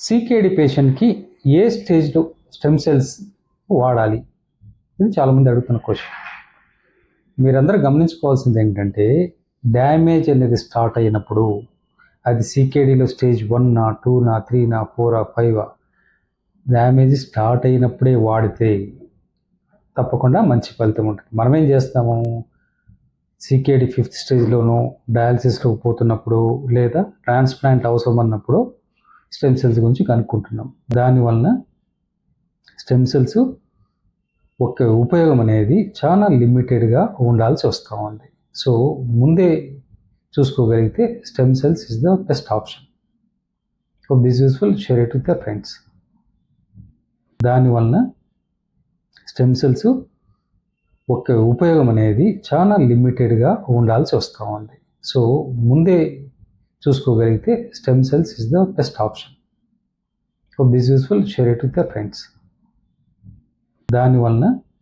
CKD పేషెంట్కి ఏ స్టేజ్లో stem cells వాడాలి? ఇది చాలామంది అడుగుతున్న క్వశ్చన్. మీరందరూ గమనించుకోవాల్సింది ఏంటంటే, డ్యామేజ్ అనేది స్టార్ట్ అయినప్పుడు అది సీకేడీలో స్టేజ్ 1, 2, 3, 4, 5 డ్యామేజ్ స్టార్ట్ అయినప్పుడే వాడితే తప్పకుండా మంచి ఫలితం ఉంటుంది. మనం ఏం చేస్తాము, సీకేడీ 5th స్టేజ్లోనూ డయాలసిస్లోకి పోతున్నప్పుడు లేదా ట్రాన్స్ప్లాంట్ అవసరం అన్నప్పుడు స్టెమ్ సెల్స్ గురించి కనుక్కుంటున్నాం. దానివలన స్టెమ్ సెల్స్ ఒక ఉపయోగం అనేది చాలా లిమిటెడ్గా ఉండాల్సి వస్తూ ఉంది. సో ముందే చూసుకోగలిగితే stem cells is the best option. Hope this useful, share it with your friends. దానివలన స్టెమ్ సెల్స్ ఒక ఉపయోగం అనేది చాలా లిమిటెడ్గా ఉండాల్సి వస్తూ ఉంది. సో ముందే చూసుకోగలిగితే stem cells is the best option. Hope this useful, share it with your friends. దానివలన